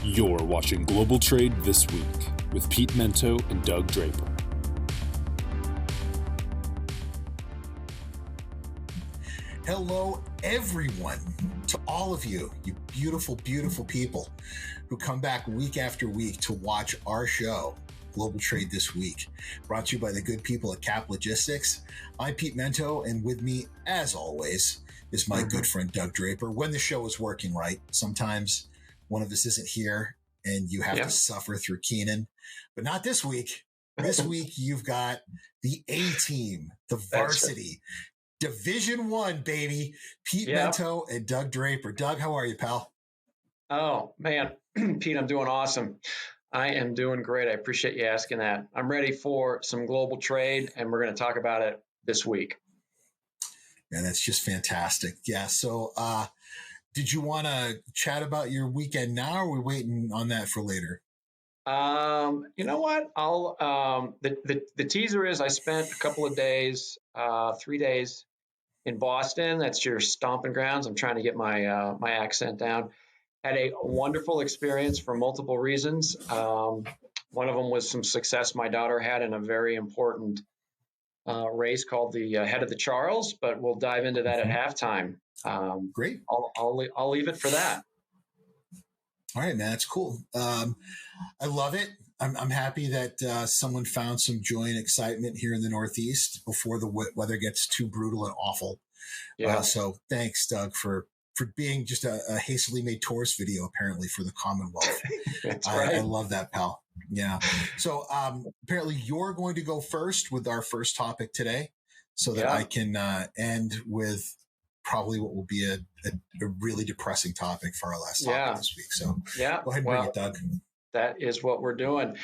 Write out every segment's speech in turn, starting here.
You're watching Global Trade This Week with Pete Mento and Doug Draper. Hello, everyone, to all of you, you beautiful, beautiful people who come back week after week to watch our show, Global Trade This Week, brought to you by the good people at Cap Logistics. I'm Pete Mento, and with me, as always, is my good friend Doug Draper. When the show is working right, sometimes one of us isn't here, and you have to suffer through Keenan, but not this week. This week, you've got the A-team, the varsity, Division I, baby. Pete Mento and Doug Draper. Doug, how are you, pal? Oh, man. Pete, I'm doing awesome. I am doing great. I appreciate you asking that. I'm ready for some global trade, and we're going to talk about it this week. And that's just fantastic. Yeah. So, did you want to chat about your weekend now, or are we waiting on that for later? You know what? I'll the teaser is I spent a couple of days, 3 days in Boston. That's your stomping grounds. I'm trying to get my my accent down. Had a wonderful experience for multiple reasons. One of them was some success my daughter had in a very important race called the Head of the Charles, but we'll dive into that at halftime. Great. I'll leave it for that. All right, man. That's cool. I love it. I'm happy that someone found some joy and excitement here in the Northeast before the weather gets too brutal and awful. Yeah. So thanks, Doug, for being just a hastily made tourist video, apparently, for the Commonwealth. That's right. I love that, pal. Yeah. So apparently you're going to go first with our first topic today so that I can end with probably what will be a really depressing topic for our last topic this week. So go ahead and bring it, Doug. That is what we're doing.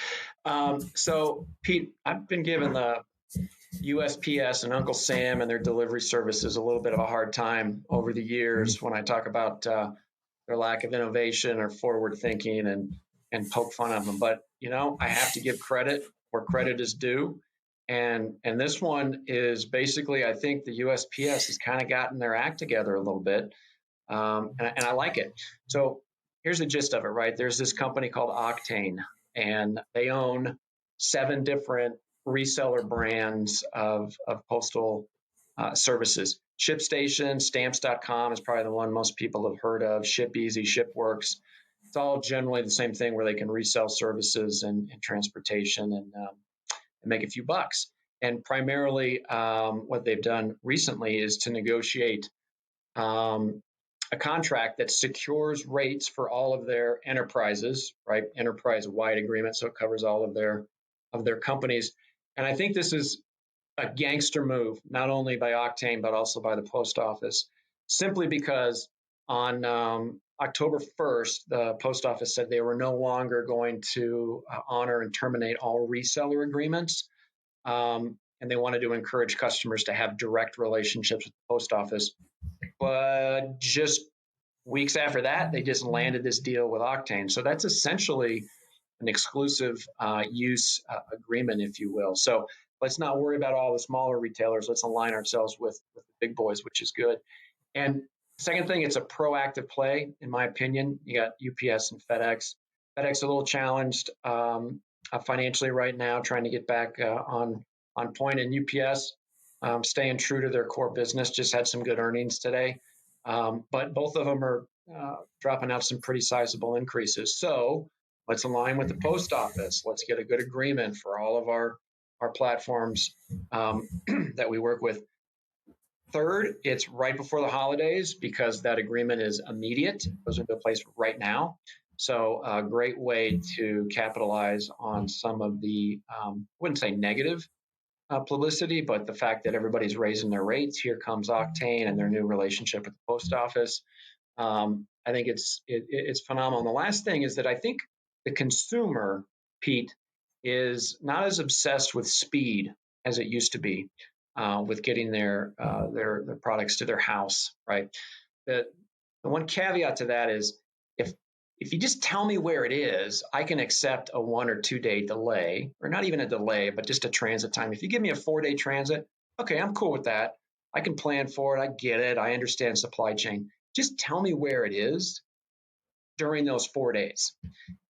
So, Pete, I've been giving the USPS and Uncle Sam and their delivery services a little bit of a hard time over the years when I talk about their lack of innovation or forward thinking and poke fun of them. But, you know, I have to give credit where credit is due. And this one is basically, I think the USPS has kind of gotten their act together a little bit. And I like it. So here's the gist of it, right? There's this company called Auctane, and they own 7 different reseller brands of postal services. ShipStation, Stamps.com is probably the one most people have heard of. ShipEasy, ShipWorks. It's all generally the same thing where they can resell services and transportation and make a few bucks. And primarily what they've done recently is to negotiate a contract that secures rates for all of their enterprises, right? Enterprise-wide agreement, so it covers all of their companies. And I think this is a gangster move, not only by Auctane, but also by the post office, simply because on October 1st, the post office said they were no longer going to honor and terminate all reseller agreements. And they wanted to encourage customers to have direct relationships with the post office. But just weeks after that, they just landed this deal with Auctane. So that's essentially an exclusive use agreement, if you will. So let's not worry about all the smaller retailers. Let's align ourselves with the big boys, which is good. And second thing, it's a proactive play, in my opinion. You got UPS and FedEx. FedEx a little challenged financially right now, trying to get back on point. And UPS staying true to their core business, just had some good earnings today. But both of them are dropping out some pretty sizable increases. So let's align with the post office. Let's get a good agreement for all of our platforms that we work with. Third, it's right before the holidays because that agreement is immediate. It goes into place right now. So a great way to capitalize on some of the, I wouldn't say negative publicity, but the fact that everybody's raising their rates. Here comes Auctane and their new relationship with the post office. I think it's phenomenal. And the last thing is that I think the consumer, Pete, is not as obsessed with speed as it used to be with getting their products to their house, right? The one caveat to that is if you just tell me where it is, I can accept a 1 or 2 day delay, or not even a delay, but just a transit time. If you give me a 4-day transit, okay, I'm cool with that. I can plan for it. I get it. I understand supply chain. Just tell me where it is. during those 4 days.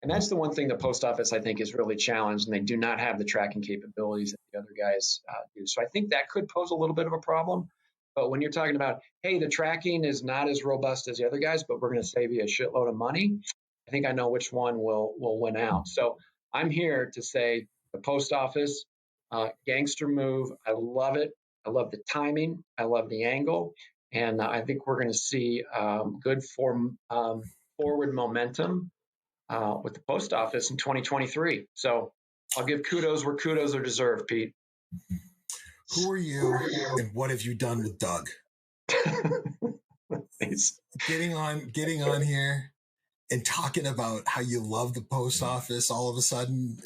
And that's the one thing the post office, I think, is really challenged, and they do not have the tracking capabilities that the other guys do. So I think that could pose a little bit of a problem. But when you're talking about, hey, the tracking is not as robust as the other guys, but we're going to save you a shitload of money, I think I know which one will win out. So I'm here to say the post office, gangster move. I love it. I love the timing. I love the angle. And I think we're going to see good forward momentum with the post office in 2023. So I'll give kudos where kudos are deserved, Pete. Who are you and what have you done with Doug? Getting on here and talking about how you love the post office all of a sudden.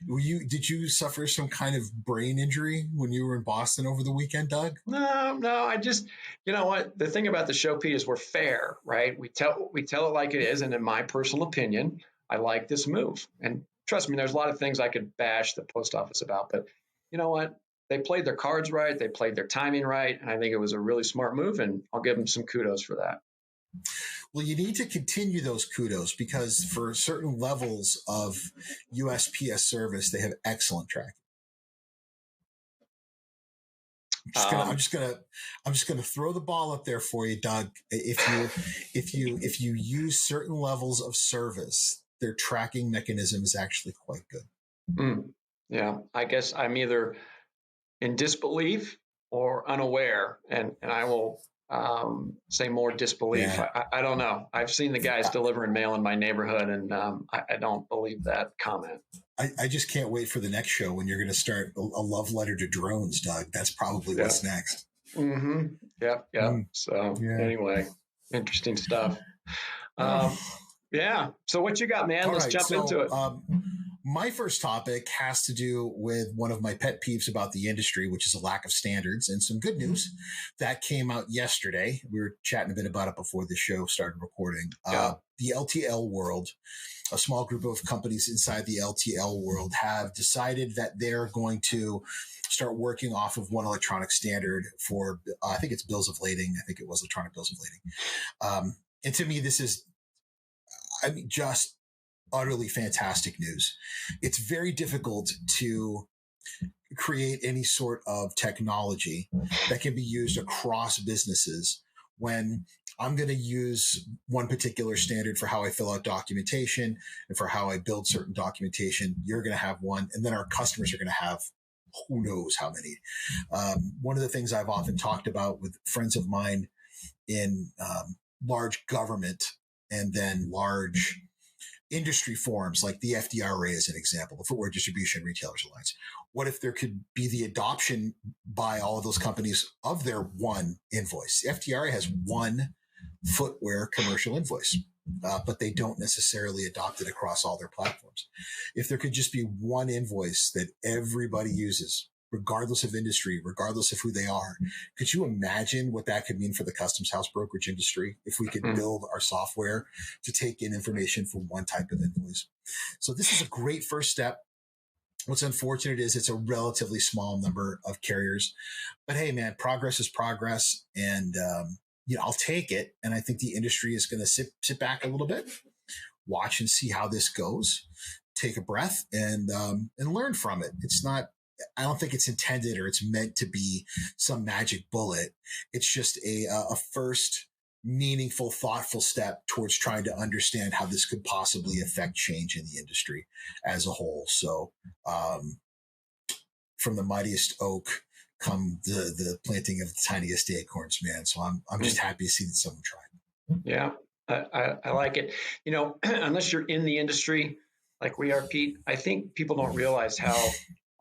Did you suffer some kind of brain injury when you were in Boston over the weekend, Doug? No, I just, you know what? The thing about the show, Pete, is we're fair, right? We tell it like it is. And in my personal opinion, I like this move. And trust me, there's a lot of things I could bash the post office about, but you know what? They played their cards right. They played their timing right. And I think it was a really smart move, and I'll give them some kudos for that. Well, you need to continue those kudos, because for certain levels of USPS service, they have excellent tracking. I'm just gonna throw the ball up there for you, Doug. If you use certain levels of service, their tracking mechanism is actually quite good. Yeah, I guess I'm either in disbelief or unaware, and I will say more disbelief. Yeah. I don't know. I've seen the guys delivering mail in my neighborhood, and I don't believe that comment. I just can't wait for the next show when you're going to start a love letter to drones, Doug. That's probably what's next. Mm-hmm. Yep. So anyway, interesting stuff. Yeah. So what you got, man? Let's jump into it. My first topic has to do with one of my pet peeves about the industry, which is a lack of standards, and some good news that came out yesterday. We were chatting a bit about it before the show started recording. The LTL World, a small group of companies inside the LTL World, have decided that they're going to start working off of one electronic standard for, I think it's bills of lading. I think it was electronic bills of lading. And to me, this is, just utterly fantastic news. It's very difficult to create any sort of technology that can be used across businesses when I'm going to use one particular standard for how I fill out documentation and for how I build certain documentation. You're going to have one, and then our customers are going to have who knows how many. One of the things I've often talked about with friends of mine in large government and then large industry forums like the FDRA as an example, the Footwear Distribution Retailers Alliance. What if there could be the adoption by all of those companies of their one invoice? The FDRA has one footwear commercial invoice, but they don't necessarily adopt it across all their platforms. If there could just be one invoice that everybody uses, regardless of industry, regardless of who they are, could you imagine what that could mean for the customs house brokerage industry if we could build our software to take in information from one type of invoice? So this is a great first step. What's unfortunate is it's a relatively small number of carriers, but hey, man, progress is progress, and I'll take it. And I think the industry is going to sit back a little bit, watch and see how this goes, take a breath, and learn from it. I don't think it's intended or it's meant to be some magic bullet. It's just a first meaningful, thoughtful step towards trying to understand how this could possibly affect change in the industry as a whole. So, from the mightiest oak come the planting of the tiniest acorns, man. So I'm just happy to see that someone tried. Yeah, I like it. Unless you're in the industry like we are, Pete, I think people don't realize how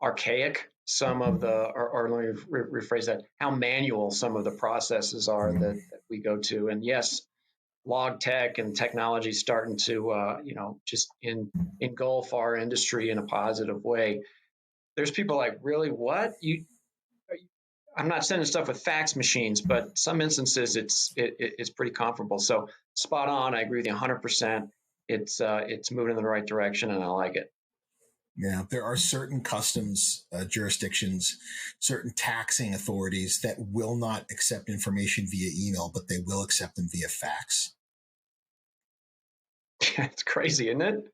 archaic some of or let me rephrase that, how manual some of the processes are that we go to. And yes, log tech and technology is starting to, just engulf our industry in a positive way. There's people like, really, what? I'm not sending stuff with fax machines, but some instances it's pretty comparable. So spot on. I agree with you 100%. It's moving in the right direction, and I like it. Yeah, there are certain customs jurisdictions, certain taxing authorities that will not accept information via email, but they will accept them via fax. It's crazy, isn't it?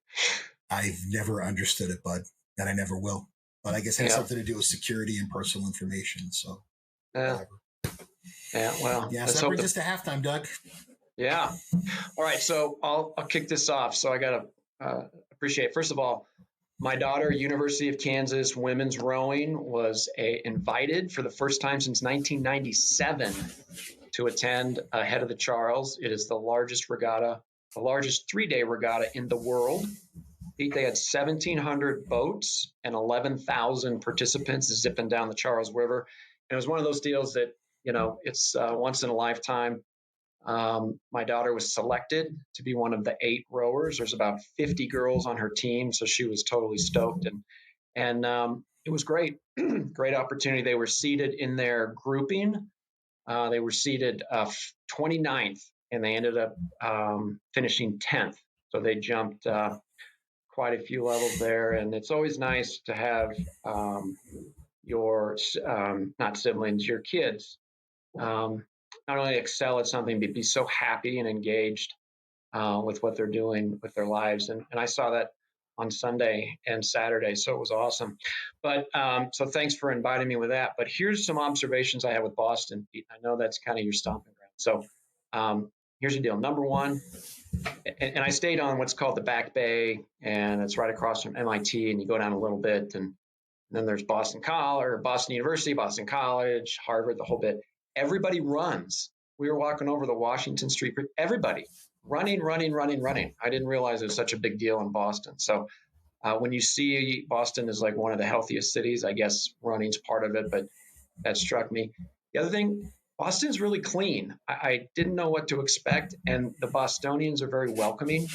I've never understood it, bud, and I never will. But I guess it has something to do with security and personal information. So, whatever. Yeah, well. Yeah, so that brings us to halftime, Doug. Yeah. All right, so I'll kick this off. So I got to appreciate, first of all, my daughter, University of Kansas women's rowing, was invited for the first time since 1997 to attend Head of the Charles. It is the largest regatta, the largest 3-day regatta in the world. They had 1,700 boats and 11,000 participants zipping down the Charles River. And it was one of those deals that, it's once in a lifetime. My daughter was selected to be one of the 8 rowers. There's about 50 girls on her team, so she was totally stoked. And it was great, great opportunity. They were seated in their grouping. They were seated 29th, and they ended up finishing 10th. So they jumped quite a few levels there. And it's always nice to have your, not siblings, your kids not only excel at something, but be so happy and engaged with what they're doing with their lives. And I saw that on Sunday and Saturday, so it was awesome. But so thanks for inviting me with that. But here's some observations I had with Boston, Pete. I know that's kind of your stomping ground. So here's the deal. Number one, and I stayed on what's called the Back Bay, and it's right across from MIT, and you go down a little bit, and then there's Boston University, Boston College, Harvard, the whole bit. Everybody runs. We were walking over the Washington Street. Everybody running. I didn't realize it was such a big deal in Boston. So when you see Boston is like one of the healthiest cities, I guess running's part of it, but that struck me. The other thing, Boston's really clean. I didn't know what to expect, and the Bostonians are very welcoming.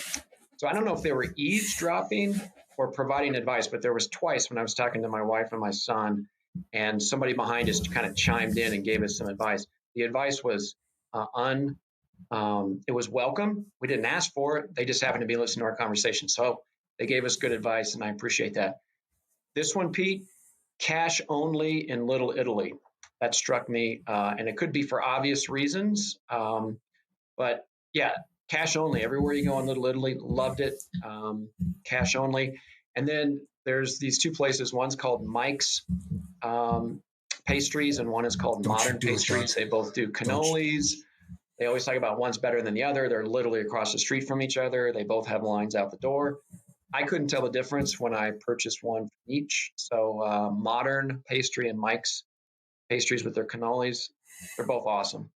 So I don't know if they were eavesdropping or providing advice, but there was twice when I was talking to my wife and my son, and somebody behind us kind of chimed in and gave us some advice. The advice was it was welcome. We didn't ask for it. They just happened to be listening to our conversation. So they gave us good advice, and I appreciate that. This one, Pete, cash only in Little Italy. That struck me, and it could be for obvious reasons. But yeah, cash only. Everywhere you go in Little Italy, loved it. Cash only. And then there's these 2 places. One's called Mike's Pastries, and one is called Modern Pastries. They both do cannolis. They always talk about one's better than the other. They're literally across the street from each other. They both have lines out the door. I couldn't tell the difference when I purchased one from each. So Modern Pastry and Mike's Pastries with their cannolis, they're both awesome.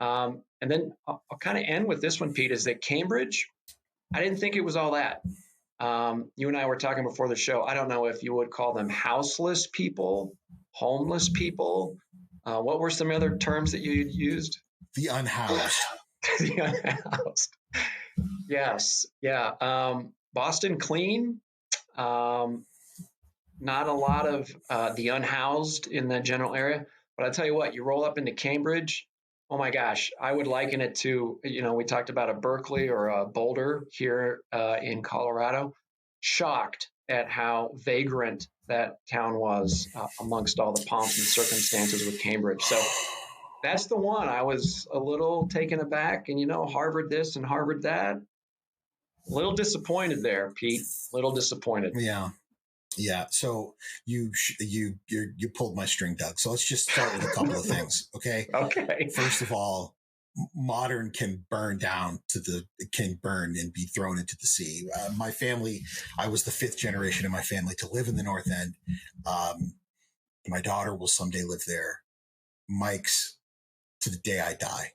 And then I'll kind of end with this one, Pete, is that Cambridge, I didn't think it was all that. You and I were talking before the show. I don't know if you would call them houseless people, homeless people. What were some other terms that you used? The unhoused. The unhoused. Yes. Yeah. Boston clean. Not a lot of the unhoused in the general area. But I tell you what, you roll up into Cambridge, oh my gosh, I would liken it to, we talked about a Berkeley or a Boulder here in Colorado. Shocked at how vagrant that town was amongst all the pomps and circumstances with Cambridge. So that's the one. I was a little taken aback, and Harvard this and Harvard that. A little disappointed there, Pete. A little disappointed. Yeah. So you pulled my string, Doug. So let's just start with a couple of things. Okay. Okay. First of all, modern can burn and be thrown into the sea. My family, I was the 5th generation in my family to live in the North End. My daughter will someday live there. Mike's to the day I die.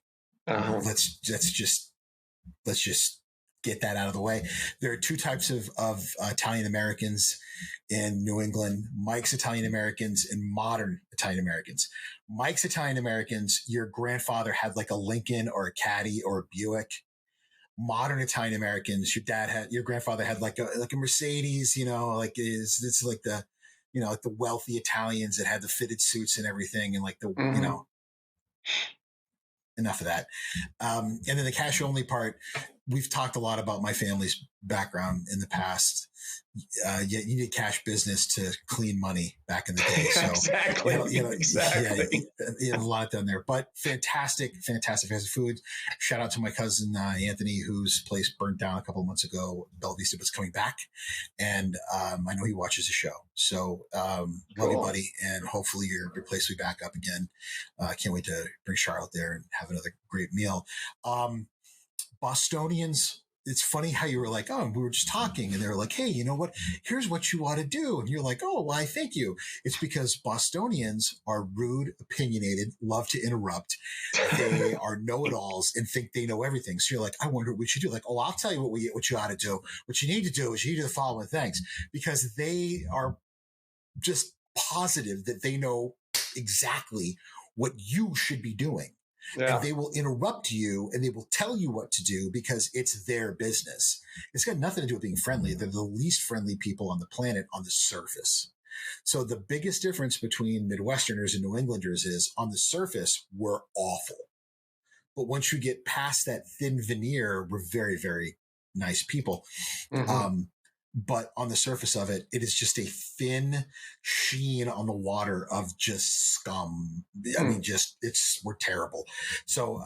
Uh-huh. Let's just get that out of the way. There are 2 types of Italian Americans in New England: Mike's Italian Americans and modern Italian Americans. Mike's Italian Americans, your grandfather had like a Lincoln or a Caddy or a Buick. Modern Italian Americans, your grandfather had like a Mercedes, it's like the, like the wealthy Italians that had the fitted suits and everything, and like the, enough of that. And then the cash only part, we've talked a lot about my family's background in the past. Yet you need cash business to clean money back in the day. So exactly. Exactly. Yeah, a lot done there, but fantastic food. Shout out to my cousin, Anthony, whose place burnt down a couple of months ago. Bella Vista was coming back. And I know he watches the show. So love you, buddy. And hopefully your place will be back up again. I can't wait to bring Charlotte there and have another great meal. Bostonians, it's funny how you were like, oh, we were just talking, and they were like, hey, you know what? Here's what you ought to do. And you're like, oh, why, thank you. It's because Bostonians are rude, opinionated, love to interrupt. They are know-it-alls and think they know everything. So you're like, I wonder what we should do. Like, oh, I'll tell you what you ought to do. What you need to do is you need to do the following things, because they are just positive that they know exactly what you should be doing. Yeah. And they will interrupt you and they will tell you what to do because it's their business. It's got nothing to do with being friendly. They're the least friendly people on the planet on the surface. So the biggest difference between Midwesterners and New Englanders is on the surface, we're awful. But once you get past that thin veneer, we're very, very nice people. Mm-hmm. But on the surface of it, it is just a thin sheen on the water of just scum. I mean, we're terrible. So,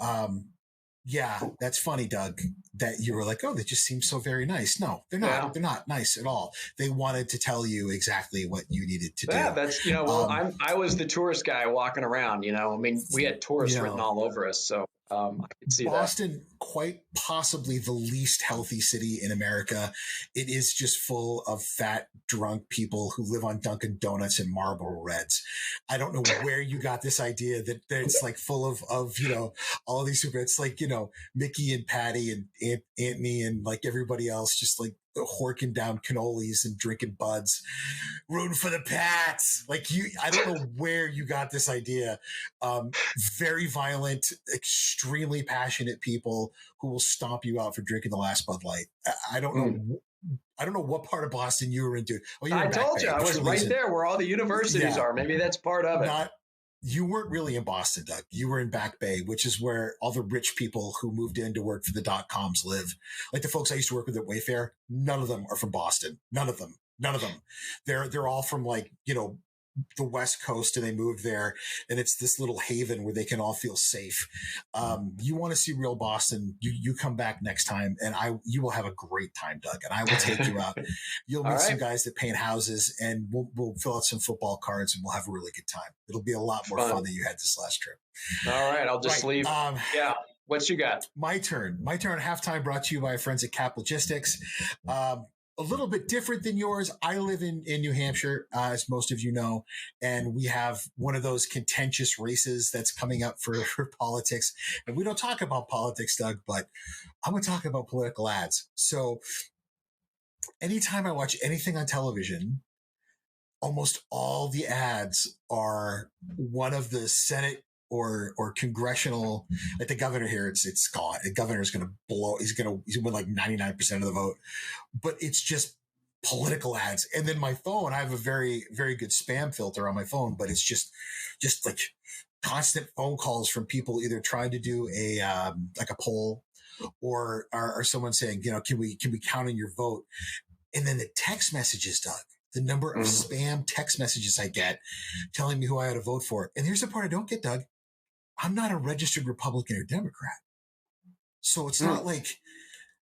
yeah, that's funny, Doug, that you were like, oh, they just seem so very nice. No, they're not. Yeah. They're not nice at all. They wanted to tell you exactly what you needed to do. Yeah, that's, I was the tourist guy walking around, I mean, we had tourists written all over us. So I could see Boston, quite possibly the least healthy city in America. It is just full of fat, drunk people who live on Dunkin' Donuts and Marlboro Reds. I don't know where you got this idea that it's like full of all of these super. It's like, Mickey and Patty and Anthony and like everybody else, just like horking down cannolis and drinking buds, rooting for the Pats. Like I don't know where you got this idea. Very violent, extremely passionate people who will stomp you out for drinking the last Bud Light. I don't know. I don't know what part of Boston you were into. Oh, I told you I was right there where all the universities are. Maybe that's part of it. You weren't really in Boston, Doug. You were in Back Bay, which is where all the rich people who moved in to work for the .coms live. Like the folks I used to work with at Wayfair, none of them are from Boston. None of them. They're all from like, the West Coast, and they moved there, and it's this little haven where they can all feel safe. You want to see real Boston, you come back next time, and you will have a great time, Doug, and I will take you out. You'll meet some guys that paint houses, and we'll fill out some football cards, and we'll have a really good time. It'll be a lot more fun than you had this last trip. All right, I'll just leave. Yeah. What you got? My turn. Halftime brought to you by our friends at Cap Logistics. A little bit different than yours. I live in New Hampshire, as most of you know, and we have one of those contentious races that's coming up for politics. And we don't talk about politics, Doug, but I'm going to talk about political ads. So anytime I watch anything on television, almost all the ads are one of the Senate or congressional, like the governor here, it's gone. The governor's going to blow. He's going to win like 99% of the vote, but it's just political ads. And then my phone, I have a very, very good spam filter on my phone, but it's just like constant phone calls from people either trying to do like a poll or someone saying, can we count on your vote? And then the text messages, Doug, the number of spam text messages I get telling me who I ought to vote for. And here's the part I don't get, Doug. I'm not a registered Republican or Democrat. So it's not like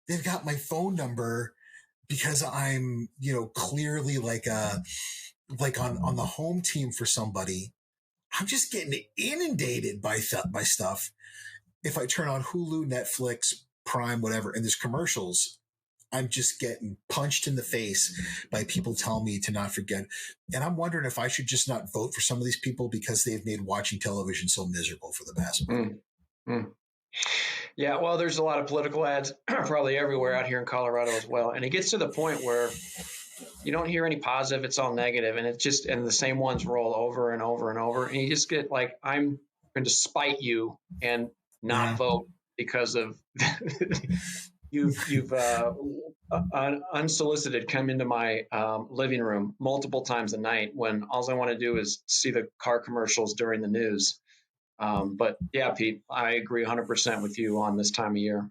they've got my phone number because I'm, clearly like on the home team for somebody. I'm just getting inundated by stuff. If I turn on Hulu, Netflix, Prime, whatever, and there's commercials, I'm just getting punched in the face by people telling me to not forget. And I'm wondering if I should just not vote for some of these people because they've made watching television so miserable for the past month. Yeah, well, there's a lot of political ads probably everywhere out here in Colorado as well. And it gets to the point where you don't hear any positive. It's all negative. And and the same ones roll over and over and over. And you just get like, I'm going to spite you and not vote because of You've unsolicited come into my living room multiple times a night when all I want to do is see the car commercials during the news. But yeah, Pete, I agree 100% with you on this time of year.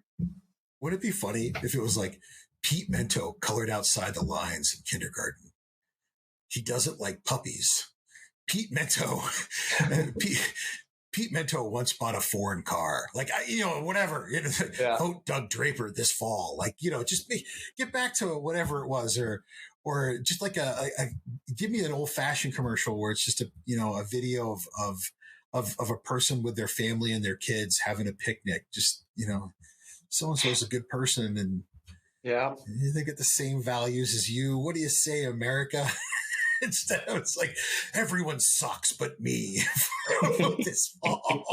Wouldn't it be funny if it was like Pete Mento colored outside the lines in kindergarten? He doesn't like puppies. Pete Mento, Pete Mento once bought a foreign car. Like, whatever. Yeah. Vote Doug Draper this fall. Like, just get back to whatever it was, or just like give me an old fashioned commercial where it's just a video of a person with their family and their kids having a picnic. Just, so-and-so's a good person and yeah, they get the same values as you. What do you say, America? Instead, it's like everyone sucks but me this fall.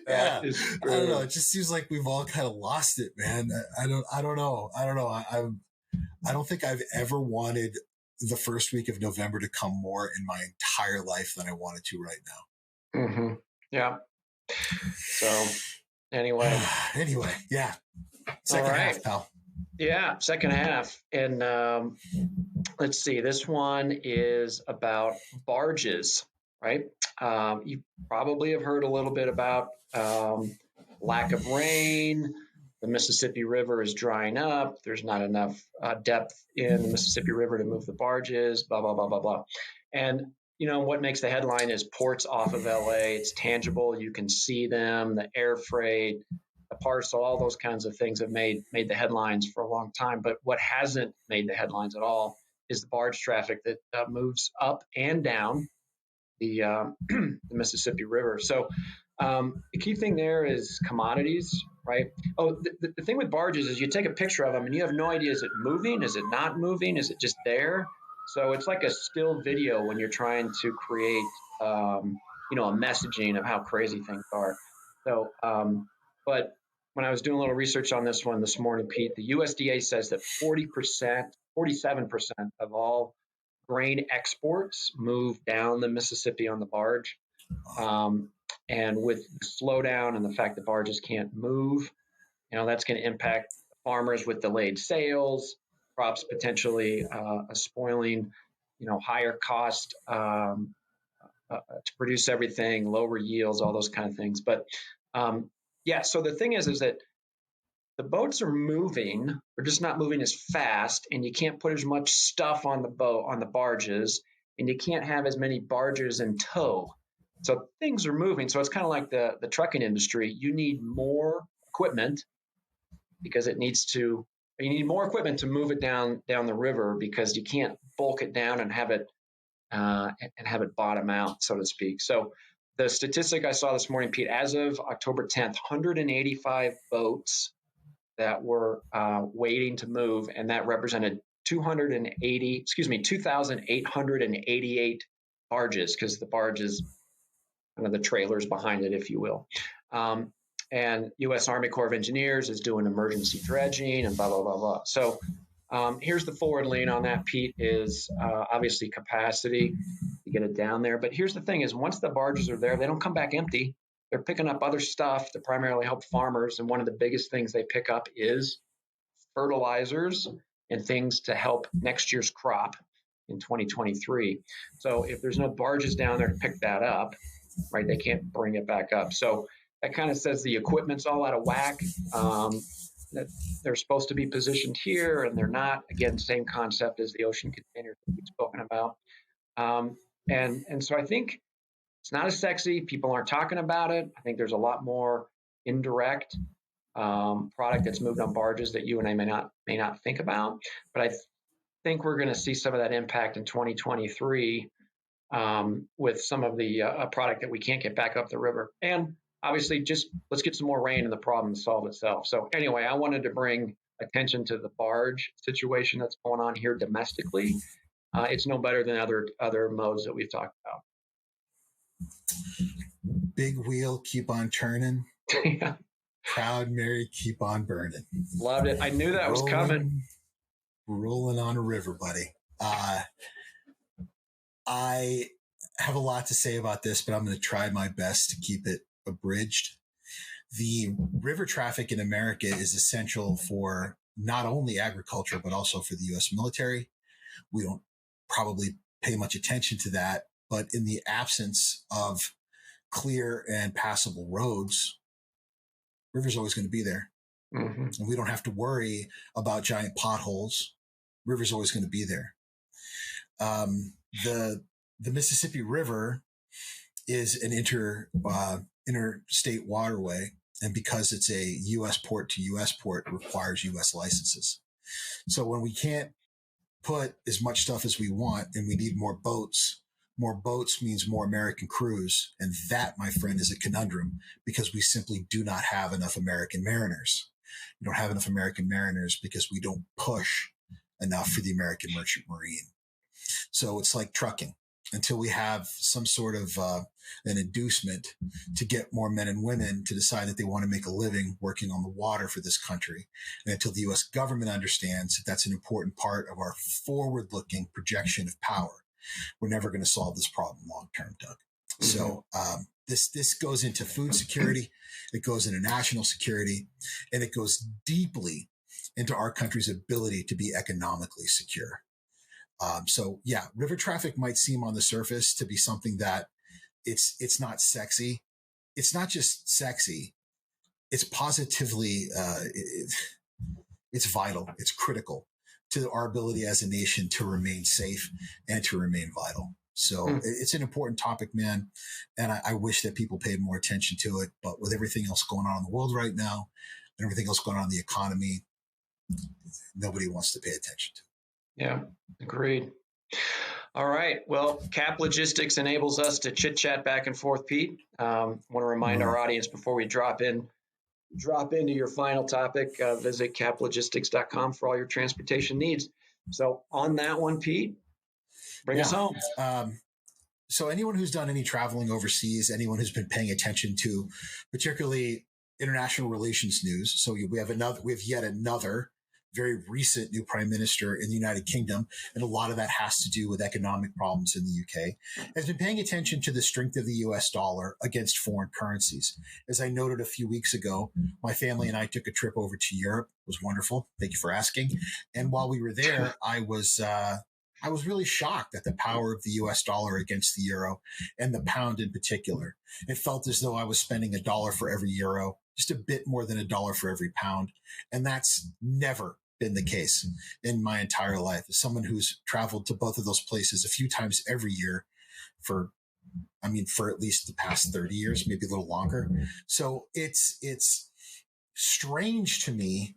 Yeah, I don't know. It just seems like we've all kind of lost it, man. I don't know. I don't think I've ever wanted the first week of November to come more in my entire life than I wanted to right now. Mm-hmm. Yeah. So anyway, yeah. Second half, pal. Yeah, second half. And let's see, this one is about barges, right? You probably have heard a little bit about lack of rain. The Mississippi River is drying up. There's not enough depth in the Mississippi River to move the barges, blah, blah, blah, blah, blah. And, what makes the headline is ports off of LA. It's tangible. You can see them, the air freight, the parcel, all those kinds of things have made the headlines for a long time. But what hasn't made the headlines at all is the barge traffic that moves up and down the Mississippi River. So the key thing there is commodities, right? Oh, the thing with barges is you take a picture of them and you have no idea, is it moving? Is it not moving? Is it just there? So it's like a still video when you're trying to create, a messaging of how crazy things are. So, but when I was doing a little research on this one this morning, Pete, the USDA says that 47% of all grain exports move down the Mississippi on the barge. And with the slowdown and the fact that barges can't move, that's going to impact farmers with delayed sales, crops potentially spoiling, higher cost to produce everything, lower yields, all those kind of things. But so the thing is that the boats are moving, they're just not moving as fast, and you can't put as much stuff on the barges, and you can't have as many barges in tow. So things are moving. So it's kind of like the trucking industry. You need more equipment because you need more equipment to move it down the river, because you can't bulk it down and have it bottom out, so to speak. So the statistic I saw this morning, Pete, as of October 10th, 185 boats that were waiting to move, and that represented 2,888 barges, because the barge is kind of the trailers behind it, if you will. And U.S. Army Corps of Engineers is doing emergency dredging and blah, blah, blah, blah. So here's the forward lean on that, Pete, is obviously capacity to get it down there. But here's the thing is, once the barges are there, they don't come back empty. They're picking up other stuff to primarily help farmers. And one of the biggest things they pick up is fertilizers and things to help next year's crop in 2023. So if there's no barges down there to pick that up, right, they can't bring it back up. So that kind of says the equipment's all out of whack. That they're supposed to be positioned here and they're not. Again, same concept as the ocean containers that we've spoken about. And so I think it's not as sexy. People aren't talking about it. I think there's a lot more indirect product that's moved on barges that you and I may not think about. But I think we're going to see some of that impact in 2023 with some of the product that we can't get back up the river. And obviously, just let's get some more rain and the problem solve itself. So anyway, I wanted to bring attention to the barge situation that's going on here domestically. It's no better than other modes that we've talked about. Big wheel, keep on turning. Yeah. Proud Mary, keep on burning. Loved it. I knew that was coming. Rolling on a river, buddy. I have a lot to say about this, but I'm going to try my best to keep it abridged. The river traffic in America is essential for not only agriculture, but also for the U.S. military. We don't probably pay much attention to that, but in the absence of clear and passable roads, river's always going to be there. Mm-hmm. And we don't have to worry about giant potholes. River's always going to be there. The Mississippi River is an interstate waterway. And because it's a U.S. port to U.S. port, it requires U.S. licenses. So when we can't put as much stuff as we want and we need more boats means more American crews. And that, my friend, is a conundrum because we simply do not have enough American mariners. We don't have enough American mariners because we don't push enough for the American merchant marine. So it's like trucking. Until we have some sort of an inducement to get more men and women to decide that they want to make a living working on the water for this country, and until the U.S. government understands that that's an important part of our forward-looking projection of power, we're never going to solve this problem long-term, Doug. Mm-hmm. So this goes into food security, it goes into national security, and it goes deeply into our country's ability to be economically secure. So yeah, river traffic might seem on the surface to be something that it's not sexy. It's not just sexy. It's positively, it's vital. It's critical to our ability as a nation to remain safe and to remain vital. So it's an important topic, man. And I wish that people paid more attention to it, but with everything else going on in the world right now and everything else going on in the economy, nobody wants to pay attention to it. Yeah, agreed. All right. Well, Cap Logistics enables us to chit chat back and forth, Pete. Want to remind our audience before we drop into your final topic, visit caplogistics.com for all your transportation needs. So on that one, Pete, bring us home. So anyone who's done any traveling overseas, anyone who's been paying attention to particularly international relations news. So we have yet another very recent new prime minister in the United Kingdom, and a lot of that has to do with economic problems in the UK, has been paying attention to the strength of the US dollar against foreign currencies. As I noted a few weeks ago, my family and I took a trip over to Europe. It was wonderful. Thank you for asking. And while we were there, I was really shocked at the power of the US dollar against the euro and the pound in particular. It felt as though I was spending $1 for every euro, just a bit more than $1 for every pound. And that's never been the case in my entire life. As someone who's traveled to both of those places a few times every year for at least the past 30 years, maybe a little longer. So it's strange to me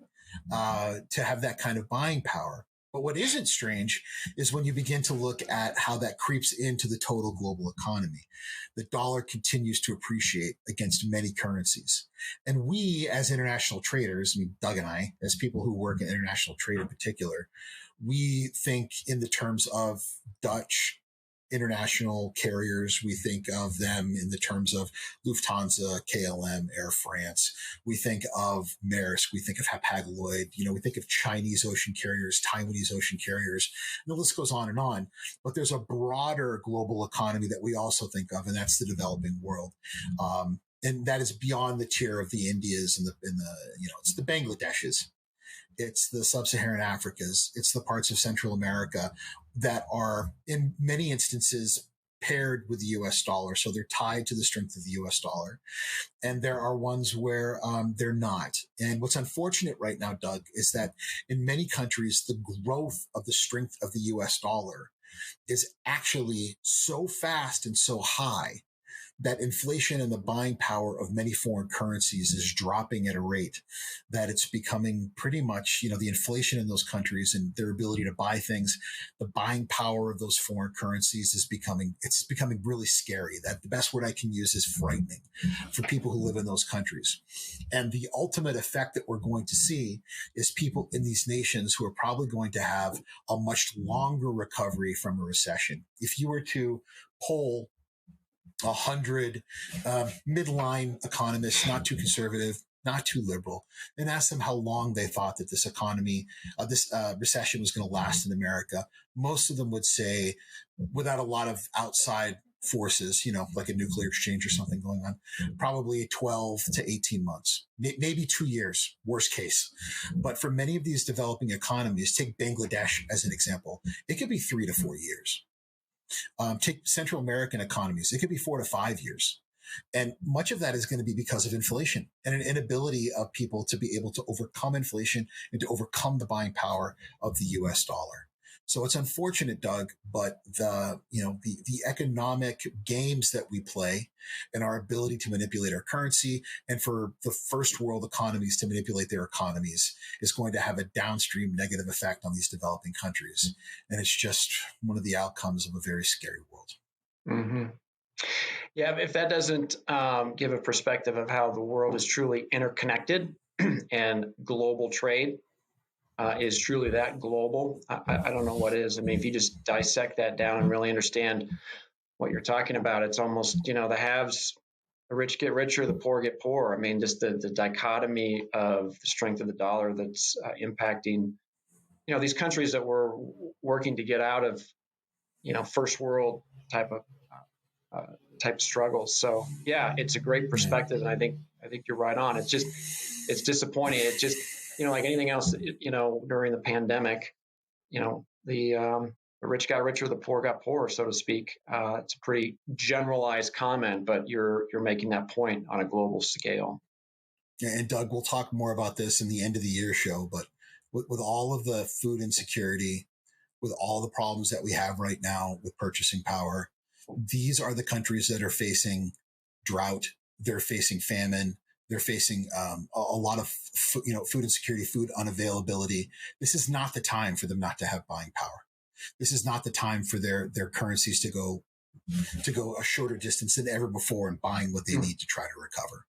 to have that kind of buying power. But what isn't strange is when you begin to look at how that creeps into the total global economy. The dollar continues to appreciate against many currencies. And we, as international traders, Doug and I, as people who work in international trade in particular, we think in the terms of Dutch international carriers. We think of them in the terms of Lufthansa, KLM, Air France. We think of Maersk. We think of Hapag-Lloyd. We think of Chinese ocean carriers, Taiwanese ocean carriers. And the list goes on and on. But there's a broader global economy that we also think of, and that's the developing world. And that is beyond the tier of the Indias and it's the Bangladeshes. It's the sub-Saharan Africas. It's the parts of Central America that are in many instances paired with the U.S. dollar. So they're tied to the strength of the U.S. dollar. And there are ones where they're not. And what's unfortunate right now, Doug, is that in many countries, the growth of the strength of the U.S. dollar is actually so fast and so high that inflation and the buying power of many foreign currencies is dropping at a rate that it's becoming pretty much, the inflation in those countries and their ability to buy things, the buying power of those foreign currencies is becoming really scary. That the best word I can use is frightening for people who live in those countries. And the ultimate effect that we're going to see is people in these nations who are probably going to have a much longer recovery from a recession. If you were to poll 100 midline economists, not too conservative, not too liberal, and ask them how long they thought that this economy, this recession was going to last in America, most of them would say, without a lot of outside forces, like a nuclear exchange or something going on, probably 12 to 18 months, maybe 2 years, worst case. But for many of these developing economies, take Bangladesh as an example, it could be 3 to 4 years. Take Central American economies. It could be 4 to 5 years. And much of that is going to be because of inflation and an inability of people to be able to overcome inflation and to overcome the buying power of the US dollar. So it's unfortunate, Doug, but the economic games that we play and our ability to manipulate our currency and for the first world economies to manipulate their economies is going to have a downstream negative effect on these developing countries. And it's just one of the outcomes of a very scary world. Mm-hmm. Yeah, if that doesn't give a perspective of how the world is truly interconnected and global trade is truly that global, I don't know what is. I mean, if you just dissect that down and really understand what you're talking about, it's almost, the haves, the rich get richer, the poor get poorer. I mean, just the dichotomy of the strength of the dollar that's impacting, these countries that were working to get out of, first world type of struggles. So yeah, it's a great perspective, and I think you're right on. It's disappointing. It's just like anything else, during the pandemic, the rich got richer, the poor got poorer, so to speak. It's a pretty generalized comment, but you're making that point on a global scale. And Doug, we'll talk more about this in the end of the year show, but with all of the food insecurity, with all the problems that we have right now with purchasing power, these are the countries that are facing drought. They're facing famine. They're facing a lot of food insecurity, food unavailability. This is not the time for them not to have buying power. This is not the time for their currencies to go a shorter distance than ever before in buying what they need to try to recover.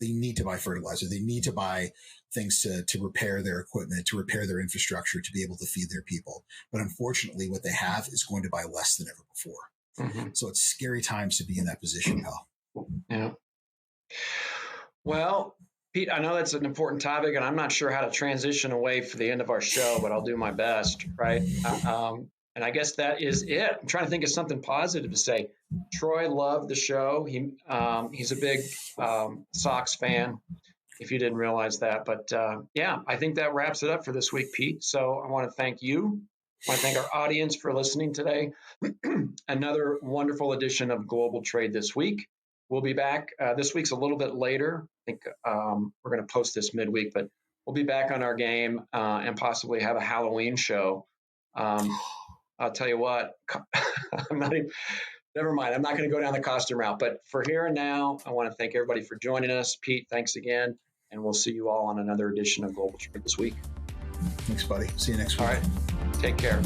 They need to buy fertilizer. They need to buy things to repair their equipment, to repair their infrastructure, to be able to feed their people. But unfortunately, what they have is going to buy less than ever before. Mm-hmm. So it's scary times to be in that position, pal. Yeah. Well, Pete, I know that's an important topic, and I'm not sure how to transition away for the end of our show, but I'll do my best, right? And I guess that is it. I'm trying to think of something positive to say. Troy loved the show. He's a big Sox fan, if you didn't realize that. But yeah, I think that wraps it up for this week, Pete. So I want to thank you. I want to thank our audience for listening today. Another wonderful edition of Global Trade This Week. We'll be back. This week's a little bit later. I think we're going to post this midweek, but we'll be back on our game and possibly have a Halloween show. I'll tell you what, never mind. I'm not going to go down the costume route. But for here and now, I want to thank everybody for joining us. Pete, thanks again. And we'll see you all on another edition of Global Trade This Week. Thanks, buddy. See you next week. All right. Take care.